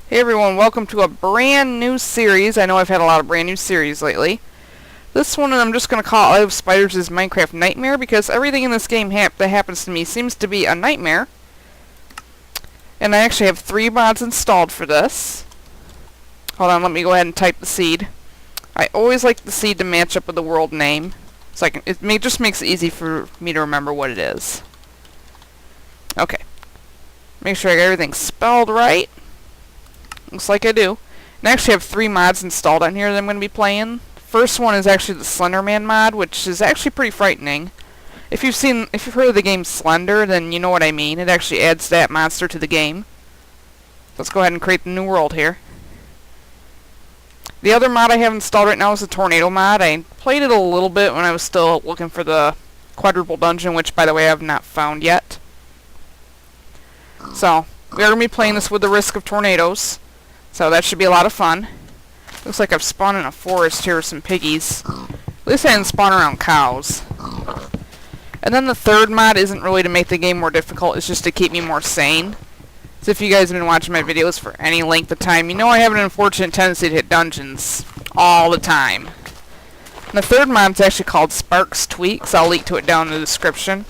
Hey everyone, welcome to a brand new series. I know I've had a lot of brand new series lately. This one I'm just going to call Iluvspidrs' Minecraft Nightmare because everything in this game that happens to me seems to be a nightmare. And I actually have 3 mods installed for this. Hold on, let me go ahead and type the seed. I always like the seed to match up with the world name. So just makes it easy for me to remember what it is. Okay. Make sure I got everything spelled right. Looks like I do. And I actually have 3 mods installed on here that I'm going to be playing. First one is actually the Slenderman mod, which is actually pretty frightening. If you've heard of the game Slender, then you know what I mean. It actually adds that monster to the game. Let's go ahead and create the new world here. The other mod I have installed right now is the Tornado mod. I played it a little bit when I was still looking for the quadruple dungeon, which, by the way, I have not found yet. So, we are going to be playing this with the risk of tornadoes. So that should be a lot of fun. Looks like I've spawned in a forest here with some piggies. At least I didn't spawn around cows. And then the third mod isn't really to make the game more difficult, it's just to keep me more sane. So if you guys have been watching my videos for any length of time, you know I have an unfortunate tendency to hit dungeons all the time. And the third mod's actually called Sparks Tweaks. I'll link to it down in the description.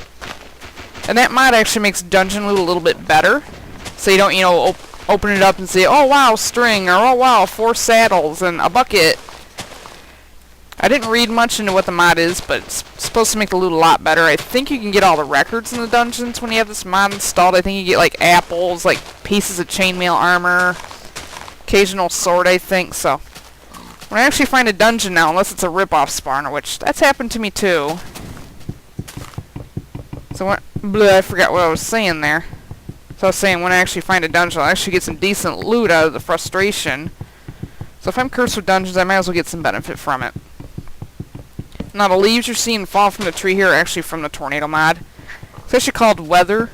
And that mod actually makes dungeon loot a little bit better. So you don't, open it up and say, oh wow, string, or oh wow, 4 saddles and a bucket. I didn't read much into what the mod is, but it's supposed to make the loot a lot better. I think you can get all the records in the dungeons when you have this mod installed. I think you get like apples, like pieces of chainmail armor, occasional sword, I think. So when I actually find a dungeon now, unless it's a rip-off spawner, which that's happened to me too. So I forgot what I was saying there. So I was saying, when I actually find a dungeon, I'll actually get some decent loot out of the frustration. So if I'm cursed with dungeons, I might as well get some benefit from it. Now the leaves you're seeing fall from the tree here are actually from the Tornado mod. It's actually called Weather.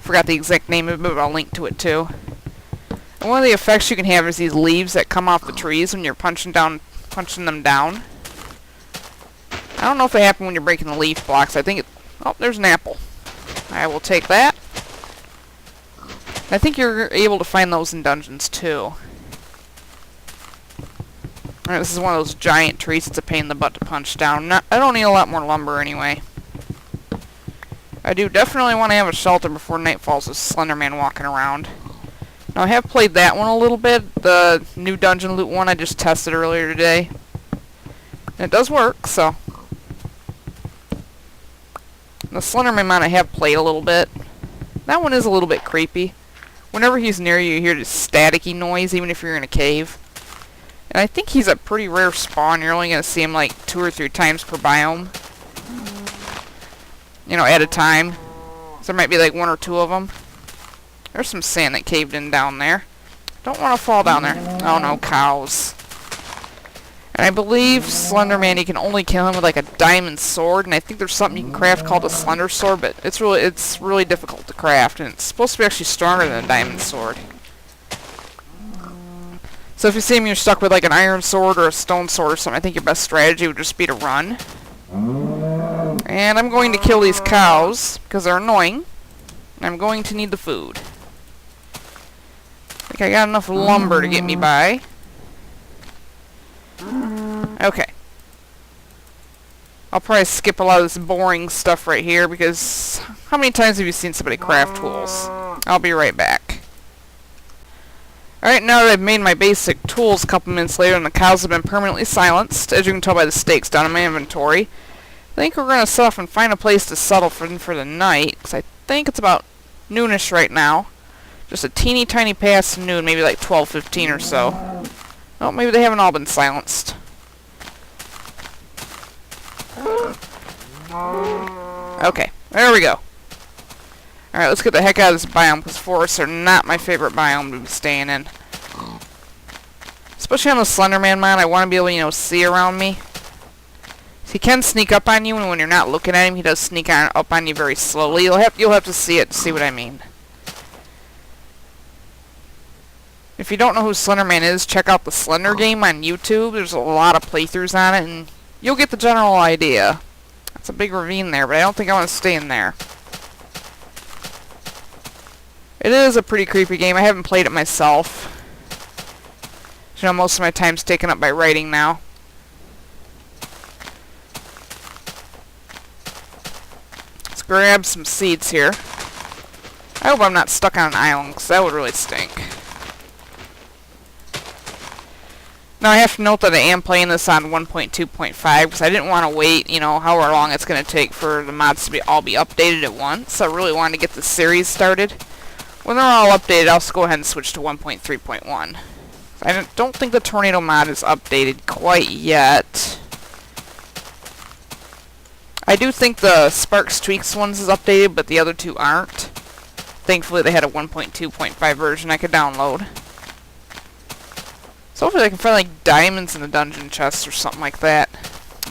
Forgot the exact name of it, but I'll link to it too. And one of the effects you can have is these leaves that come off the trees when you're punching them down. I don't know if they happen when you're breaking the leaf blocks. I think it... Oh, there's an apple. I will take that. I think you're able to find those in dungeons too. Alright, this is one of those giant trees. It's a pain in the butt to punch down. I don't need a lot more lumber anyway. I do definitely want to have a shelter before night falls with Slenderman walking around. Now I have played that one a little bit. The new dungeon loot one I just tested earlier today. And it does work, so. The Slenderman mod I have played a little bit. That one is a little bit creepy. Whenever he's near you, you hear this staticky noise, even if you're in a cave. And I think he's a pretty rare spawn. You're only going to see him like 2 or 3 times per biome. You know, at a time. So there might be like 1 or 2 of them. There's some sand that caved in down there. Don't want to fall down there. Oh no, cows. And I believe Slenderman, you can only kill him with like a diamond sword, and I think there's something you can craft called a Slender Sword, but it's really difficult to craft, and it's supposed to be actually stronger than a diamond sword. So if you see him, you're stuck with like an iron sword or a stone sword or something, I think your best strategy would just be to run. And I'm going to kill these cows because they're annoying. And I'm going to need the food. I think I got enough lumber to get me by. Okay. I'll probably skip a lot of this boring stuff right here because how many times have you seen somebody craft tools? I'll be right back. Alright, now that I've made my basic tools a couple minutes later and the cows have been permanently silenced, as you can tell by the stakes down in my inventory, I think we're going to set off and find a place to settle for the night, because I think it's about noonish right now. Just a teeny tiny past noon, maybe like 12:15 or so. Oh, maybe they haven't all been silenced. Okay, there we go. Alright, let's get the heck out of this biome, because forests are not my favorite biome to be staying in. Especially on the Slenderman mod, I want to be able to, see around me. So he can sneak up on you, and when you're not looking at him, he does sneak up on you very slowly. You'll have to see it to see what I mean. If you don't know who Slenderman is, check out the Slender game on YouTube. There's a lot of playthroughs on it, and you'll get the general idea. That's a big ravine there, but I don't think I want to stay in there. It is a pretty creepy game. I haven't played it myself. You know, most of my time's taken up by writing now. Let's grab some seeds here. I hope I'm not stuck on an island, because that would really stink. Now, I have to note that I am playing this on 1.2.5, because I didn't want to wait, you know, however long it's going to take for the mods to all be updated at once. I really wanted to get the series started. When they're all updated, I'll just go ahead and switch to 1.3.1. I don't think the tornado mod is updated quite yet. I do think the Sparks Tweaks ones is updated, but the other two aren't. Thankfully, they had a 1.2.5 version I could download. So hopefully I can find like diamonds in the dungeon chests or something like that.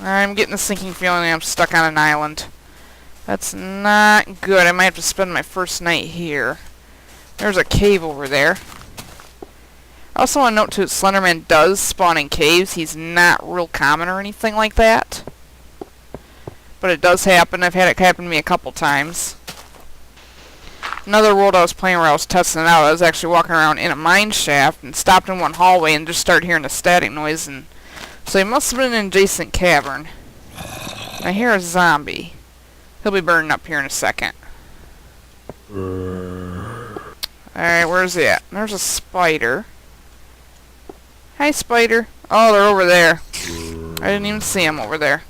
I'm getting a sinking feeling I'm stuck on an island. That's not good. I might have to spend my first night here. There's a cave over there. I also want to note too that Slenderman does spawn in caves. He's not real common or anything like that. But it does happen. I've had it happen to me a couple times. Another world I was playing where I was testing it out, I was actually walking around in a mine shaft and stopped in one hallway and just started hearing a static noise. And so he must have been in an adjacent cavern. I hear a zombie. He'll be burning up here in a second. Alright, where's he at? There's a spider. Hi, spider. Oh, they're over there. I didn't even see him over there.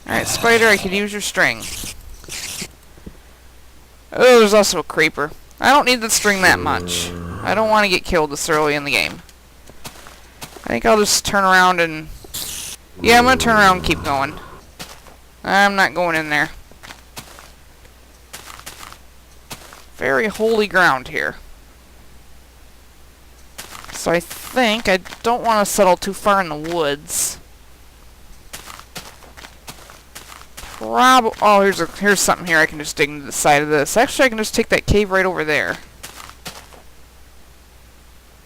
Alright, spider, I could use your string. Oh, there's also a creeper. I don't need the string that much. I don't want to get killed this early in the game. I think I'll just turn around and... Yeah, I'm going to turn around and keep going. I'm not going in there. Very holy ground here. So I think I don't want to settle too far in the woods. Oh, here's something here I can just dig into the side of this. Actually, I can just take that cave right over there.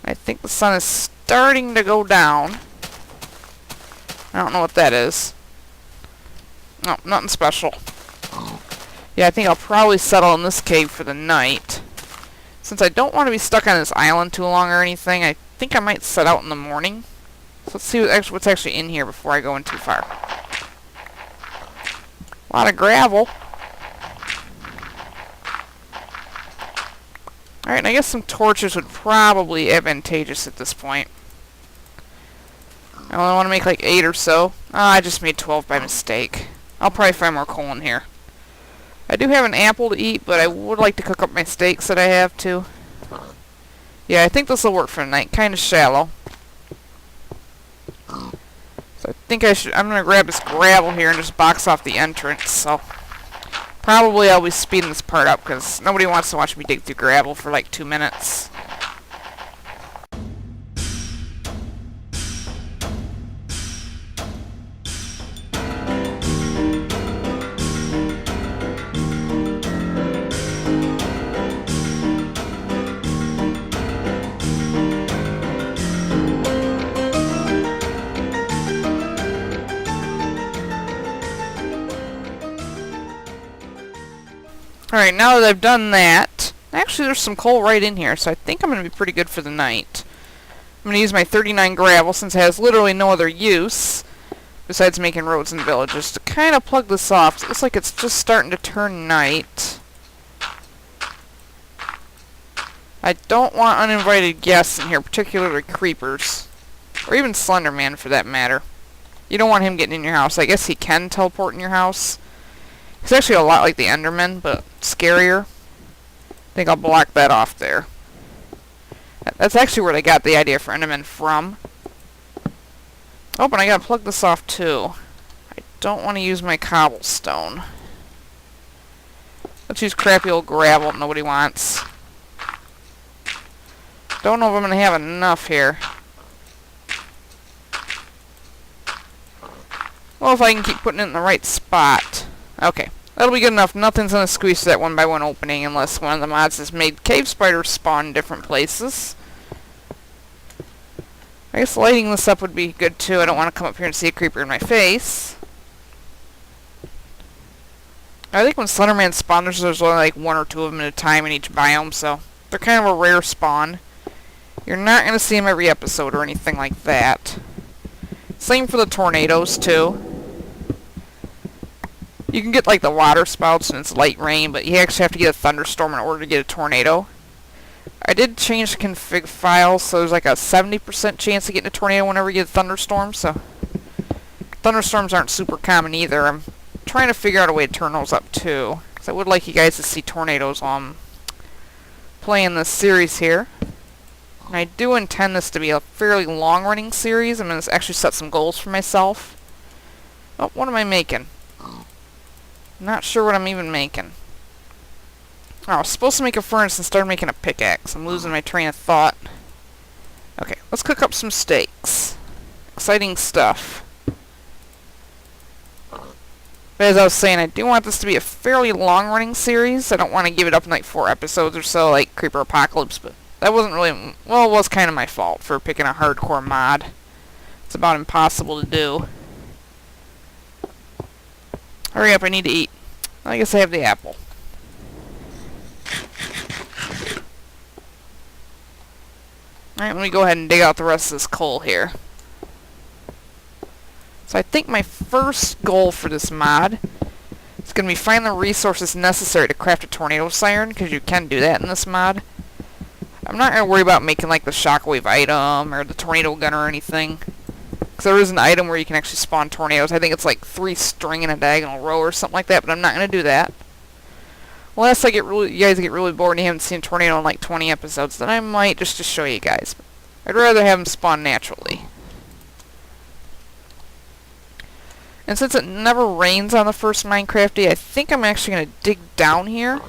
I think the sun is starting to go down. I don't know what that is. No, nothing special. Yeah, I think I'll probably settle in this cave for the night. Since I don't want to be stuck on this island too long or anything, I think I might set out in the morning. So let's see what's actually in here before I go in too far. A lot of gravel. Alright, and I guess some torches would probably be advantageous at this point. I only want to make like 8 or so. Oh, I just made 12 by mistake. I'll probably find more coal in here. I do have an apple to eat, but I would like to cook up my steaks that I have too. Yeah, I think this will work for the night. Kind of shallow. So I think I'm going to grab this gravel here and just box off the entrance. So probably I'll be speeding this part up because nobody wants to watch me dig through gravel for like 2 minutes. Alright, now that I've done that, actually there's some coal right in here, so I think I'm going to be pretty good for the night. I'm going to use my 39 gravel, since it has literally no other use, besides making roads and villages, to kind of plug this off. It looks like it's just starting to turn night. I don't want uninvited guests in here, particularly creepers. Or even Slenderman, for that matter. You don't want him getting in your house. I guess he can teleport in your house. He's actually a lot like the Enderman, but scarier. I think I'll block that off there. That's actually where they got the idea for Enderman from. Oh, and I gotta plug this off too. I don't want to use my cobblestone. Let's use crappy old gravel that nobody wants. Don't know if I'm gonna have enough here. Well, if I can keep putting it in the right spot. Okay, that'll be good enough. Nothing's going to squeeze that 1x1 opening unless one of the mods has made cave spiders spawn in different places. I guess lighting this up would be good too. I don't want to come up here and see a creeper in my face. I think when Slenderman spawn, there's only like one or two of them at a time in each biome, so they're kind of a rare spawn. You're not going to see them every episode or anything like that. Same for the tornadoes, too. You can get like the water spouts and it's light rain, but you actually have to get a thunderstorm in order to get a tornado. I did change the config file, so there's like a 70% chance of getting a tornado whenever you get a thunderstorm, so thunderstorms aren't super common either. I'm trying to figure out a way to turn those up too, because I would like you guys to see tornadoes while I'm playing this series here. And I do intend this to be a fairly long-running series. I'm going to actually set some goals for myself. Oh, what am I making? Not sure what I'm even making. Oh, I was supposed to make a furnace and start making a pickaxe. I'm losing my train of thought. Okay, let's cook up some steaks. Exciting stuff. But as I was saying, I do want this to be a fairly long-running series. I don't want to give it up in like 4 episodes or so, like Creeper Apocalypse, but that wasn't really... Well, it was kind of my fault for picking a hardcore mod. It's about impossible to do. Hurry up, I need to eat. I guess I have the apple. Alright, let me go ahead and dig out the rest of this coal here. So I think my first goal for this mod is going to be find the resources necessary to craft a tornado siren, because you can do that in this mod. I'm not going to worry about making like the shockwave item or the tornado gun or anything. Because there is an item where you can actually spawn tornadoes. I think it's like 3 string in a diagonal row or something like that, but I'm not going to do that. Unless you guys get really bored and you haven't seen a tornado in like 20 episodes, then I might just to show you guys. I'd rather have them spawn naturally. And since it never rains on the first Minecrafty, I think I'm actually going to dig down here.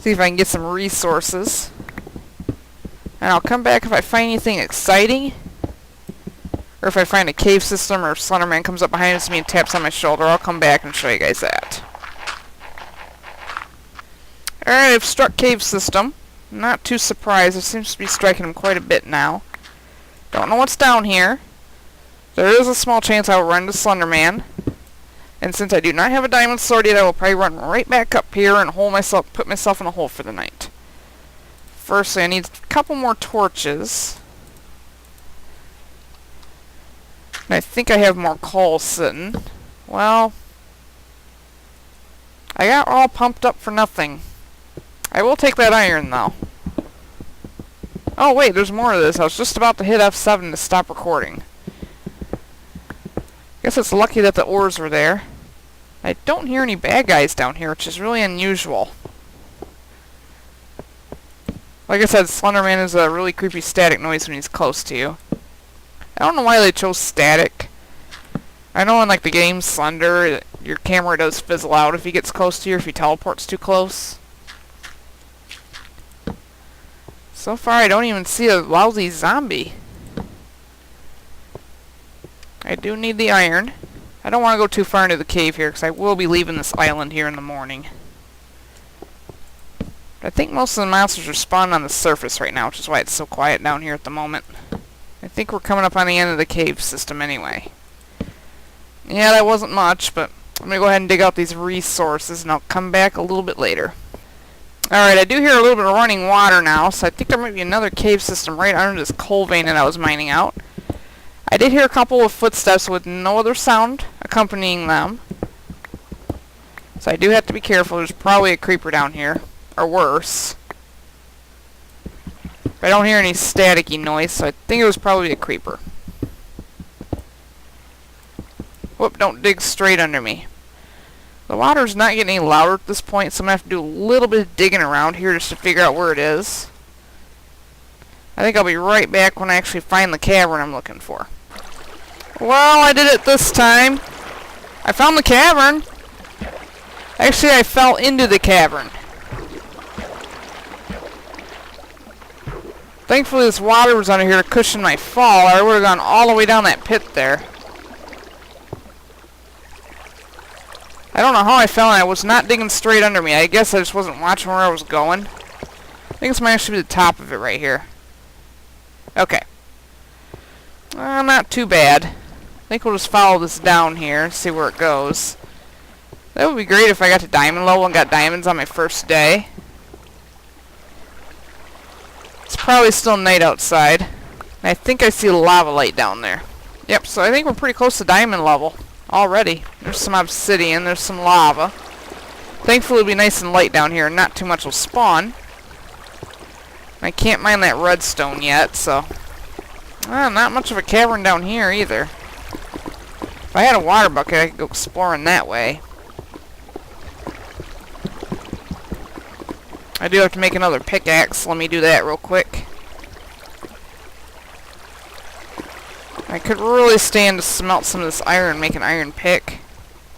See if I can get some resources. And I'll come back if I find anything exciting. Or if I find a cave system or Slenderman comes up behind us me and taps on my shoulder, I'll come back and show you guys that. Alright, I've struck cave system. Not too surprised. It seems to be striking him quite a bit now. Don't know what's down here. There is a small chance I will run into Slenderman. And since I do not have a diamond sword yet, I will probably run right back up here and put myself in a hole for the night. Firstly, I need a couple more torches. And I think I have more coal sitting. Well, I got all pumped up for nothing. I will take that iron, though. Oh, wait, there's more of this. I was just about to hit F7 to stop recording. Guess it's lucky that the ores were there. I don't hear any bad guys down here, which is really unusual. Like I said, Slenderman is a really creepy static noise when he's close to you. I don't know why they chose static. I know in like the game Slender, your camera does fizzle out if he gets close to you, if he teleports too close. So far I don't even see a lousy zombie. I do need the iron. I don't want to go too far into the cave here, because I will be leaving this island here in the morning. I think most of the monsters are spawning on the surface right now, which is why it's so quiet down here at the moment. I think we're coming up on the end of the cave system anyway. Yeah, that wasn't much, but I'm going to go ahead and dig out these resources, and I'll come back a little bit later. Alright, I do hear a little bit of running water now, so I think there might be another cave system right under this coal vein that I was mining out. I did hear a couple of footsteps with no other sound accompanying them. So I do have to be careful. There's probably a creeper down here. Or worse. But I don't hear any staticky noise, so I think it was probably a creeper. Whoop, don't dig straight under me. The water's not getting any louder at this point, so I'm going to have to do a little bit of digging around here just to figure out where it is. I think I'll be right back when I actually find the cavern I'm looking for. Well, I did it this time. I found the cavern. Actually, I fell into the cavern. Thankfully, this water was under here to cushion my fall, or I would have gone all the way down that pit there. I don't know how I fell, and I was not digging straight under me. I guess I just wasn't watching where I was going. I think this might actually be the top of it right here. Okay. Not too bad. I think we'll just follow this down here and see where it goes. That would be great if I got to diamond level and got diamonds on my first day. It's probably still night outside. And I think I see a lava light down there. Yep, so I think we're pretty close to diamond level already. There's some obsidian, there's some lava. Thankfully it'll be nice and light down here and not too much will spawn. I can't mine that redstone yet, so... not much of a cavern down here either. If I had a water bucket, I could go exploring that way. I do have to make another pickaxe. Let me do that real quick. I could really stand to smelt some of this iron and make an iron pick.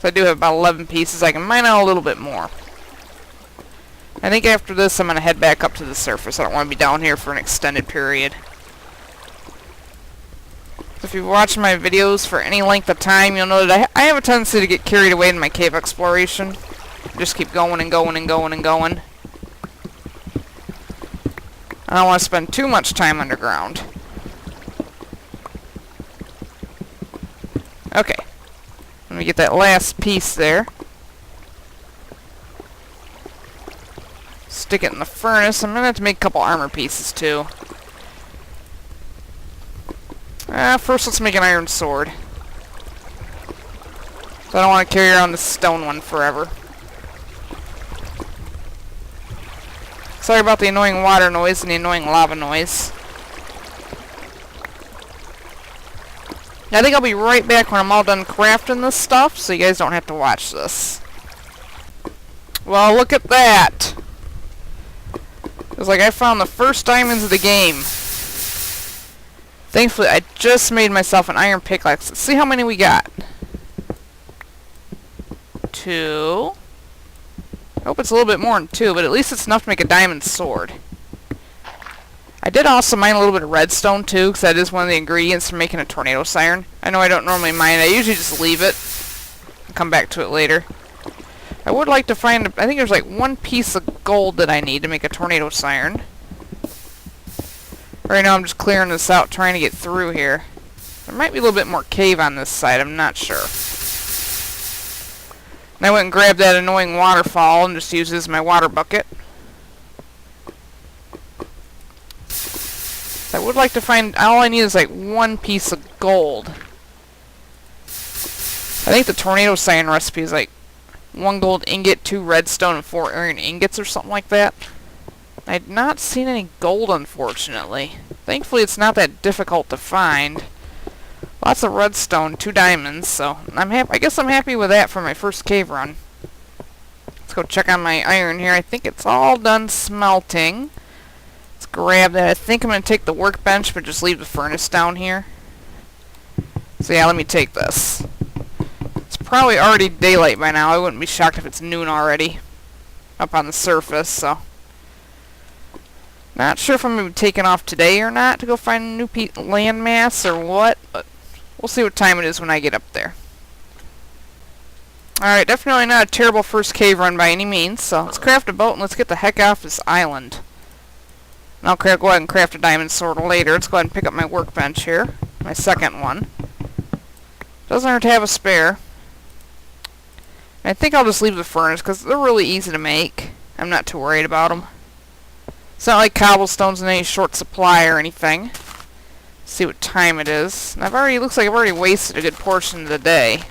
So I do have about 11 pieces. I can mine out a little bit more. I think after this I'm going to head back up to the surface. I don't want to be down here for an extended period. If you've watched my videos for any length of time, you'll know that I have a tendency to get carried away in my cave exploration. Just keep going and going and going and going. I don't want to spend too much time underground. Okay. Let me get that last piece there. Stick it in the furnace. I'm going to have to make a couple armor pieces too. First let's make an iron sword. So I don't want to carry around the stone one forever. Sorry about the annoying water noise and the annoying lava noise. I think I'll be right back when I'm all done crafting this stuff, so you guys don't have to watch this. Well, look at that! It's like I found the first diamonds of the game. Thankfully, I just made myself an iron pickaxe. Let's see how many we got. 2. I hope it's a little bit more than 2, but at least it's enough to make a diamond sword. I did also mine a little bit of redstone too, because that is one of the ingredients for making a tornado siren. I know I don't normally mine it. I usually just leave it and come back to it later. I would like to find, I think there's like 1 piece of gold that I need to make a tornado siren. Right now I'm just clearing this out, trying to get through here. There might be a little bit more cave on this side, I'm not sure. And I went and grabbed that annoying waterfall and just used it as my water bucket. I would like to find, all I need is like 1 piece of gold. I think the tornado siren recipe is like 1 gold ingot, 2 redstone, and 4 iron ingots or something like that. I had not seen any gold, unfortunately. Thankfully it's not that difficult to find. Lots of redstone, 2 diamonds, so I guess I'm happy with that for my first cave run. Let's go check on my iron here. I think it's all done smelting. Let's grab that. I think I'm going to take the workbench, but just leave the furnace down here. So yeah, let me take this. It's probably already daylight by now. I wouldn't be shocked if it's noon already up on the surface, so. Not sure if I'm going to be taking off today or not to go find a new landmass or what, but we'll see what time it is when I get up there. Alright, definitely not a terrible first cave run by any means, so let's craft a boat and let's get the heck off this island. And I'll go ahead and craft a diamond sword later. Let's go ahead and pick up my workbench here. My second one. Doesn't hurt to have a spare. I think I'll just leave the furnace because they're really easy to make. I'm not too worried about them. It's not like cobblestone's in any short supply or anything. Let's see what time it is. And looks like I've already wasted a good portion of the day.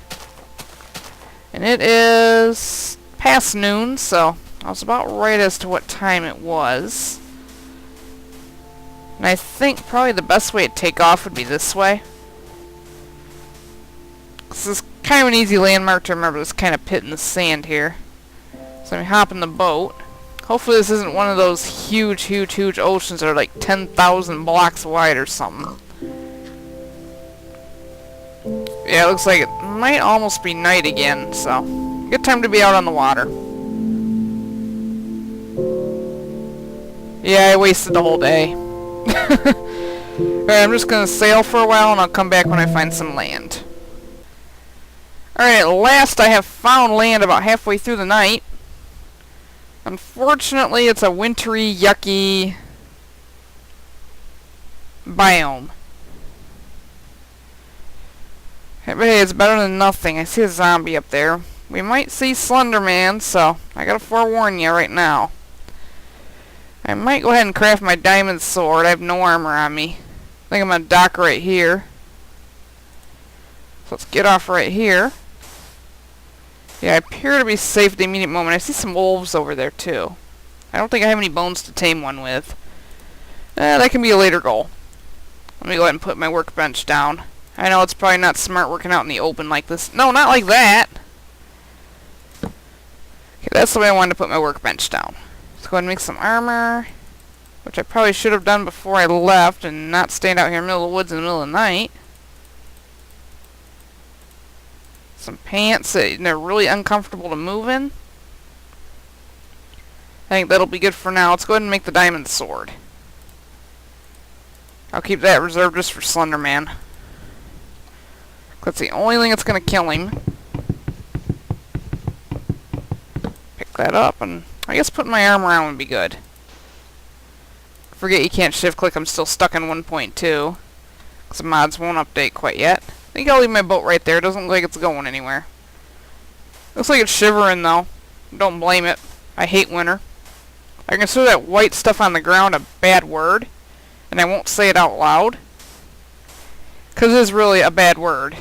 And it is past noon, so I was about right as to what time it was. And I think probably the best way to take off would be this way. This is kind of an easy landmark to remember, this kind of pit in the sand here. So let me hop in the boat. Hopefully this isn't one of those huge, huge, huge oceans that are like 10,000 blocks wide or something. Yeah, it looks like it might almost be night again, so good time to be out on the water. Yeah, I wasted the whole day. Alright, I'm just gonna sail for a while and I'll come back when I find some land. Alright, at last I have found land about halfway through the night. Unfortunately, it's a wintry, yucky biome. But hey, it's better than nothing. I see a zombie up there. we might see Slender Man, so I gotta forewarn you right now. I might go ahead and craft my diamond sword. I have no armor on me. I think I'm gonna dock right here. So let's get off right here. Yeah, I appear to be safe at the immediate moment. I see some wolves over there too. I don't think I have any bones to tame one with. That can be a later goal. Let me go ahead and put my workbench down. I know it's probably not smart working out in the open like this. No, not like that! Okay, that's the way I wanted to put my workbench down. Let's go ahead and make some armor, which I probably should have done before I left and not stand out here in the middle of the woods in the middle of the night. Some pants that they're really uncomfortable to move in. I think that'll be good for now. Let's go ahead and make the diamond sword. I'll keep that reserved just for Slender Man. That's the only thing that's going to kill him. Pick that up, and I guess putting my armor on would be good. Forget you can't shift click, I'm still stuck in 1.2. Because the mods won't update quite yet. I think I'll leave my boat right there. It doesn't look like it's going anywhere. Looks like it's shivering though. Don't blame it. I hate winter. I consider that white stuff on the ground a bad word. And I won't say it out loud. Because it is really a bad word.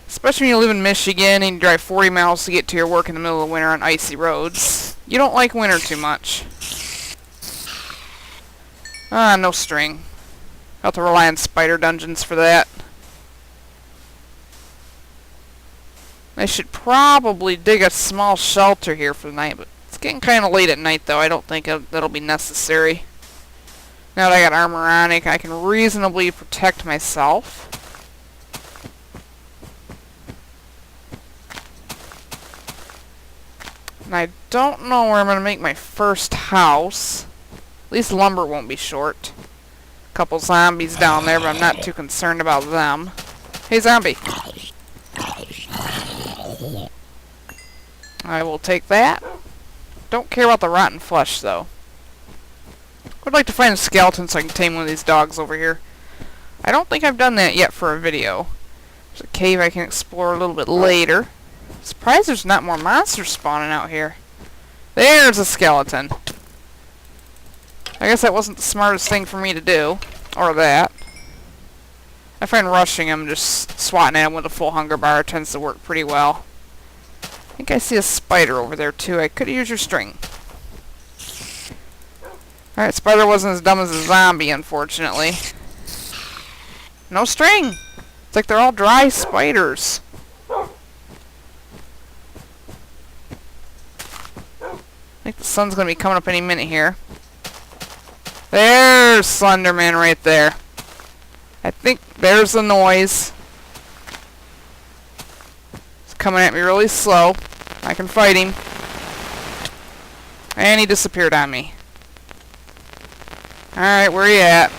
Especially when you live in Michigan and you drive 40 miles to get to your work in the middle of winter on icy roads. You don't like winter too much. Ah, no string. I'll have to rely on spider dungeons for that. I should probably dig a small shelter here for the night, but it's getting kind of late at night though. I don't think that'll be necessary. Now that I got armor on, I can reasonably protect myself. And I don't know where I'm going to make my first house. At least lumber won't be short. A couple zombies down there, but I'm not too concerned about them. Hey, zombie! I will take that. Don't care about the rotten flesh, though. I'd like to find a skeleton so I can tame one of these dogs over here. I don't think I've done that yet for a video. There's a cave I can explore a little bit later. Surprised there's not more monsters spawning out here. There's a skeleton. I guess that wasn't the smartest thing for me to do. Or that. I find rushing him, just swatting at him with a full hunger bar tends to work pretty well. I think I see a spider over there too. I could use your string. Alright, spider wasn't as dumb as a zombie, unfortunately. No string! It's like they're all dry spiders. I think the sun's going to be coming up any minute here. There's Slender Man right there. I think there's the noise. It's coming at me really slow. I can fight him. And he disappeared on me. Alright, where you at?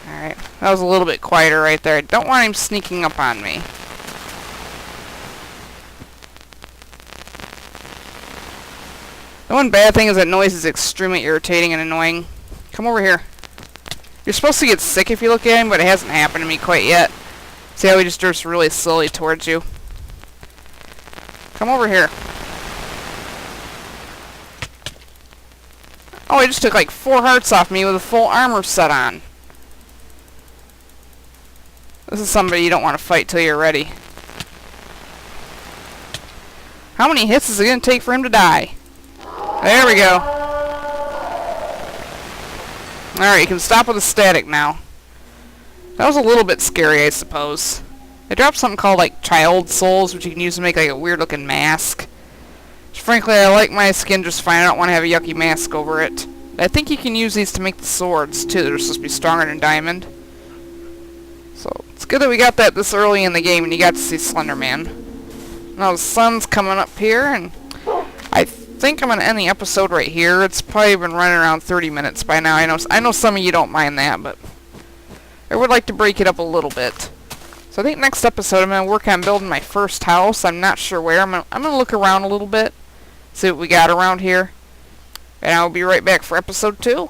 Alright, that was a little bit quieter right there. I don't want him sneaking up on me. The one bad thing is that noise is extremely irritating and annoying. Come over here. You're supposed to get sick if you look at him, but it hasn't happened to me quite yet. See how he just drifts really slowly towards you? Come over here. Oh, he just took like 4 hearts off me with a full armor set on. This is somebody you don't want to fight till you're ready. How many hits is it going to take for him to die? There we go. Alright, you can stop with the static now. That was a little bit scary, I suppose. They dropped something called, like, child souls, which you can use to make, like, a weird-looking mask. Which, frankly, I like my skin just fine. I don't want to have a yucky mask over it. I think you can use these to make the swords, too. They're supposed to be stronger than diamond. So, it's good that we got that this early in the game, and you got to see Slender Man. Now, the sun's coming up here, and I think I'm going to end the episode right here. It's probably been running around 30 minutes by now. I know some of you don't mind that, but I would like to break it up a little bit. So I think next episode I'm going to work on building my first house. I'm not sure where. I'm going to look around a little bit, see what we got around here. And I'll be right back for episode 2.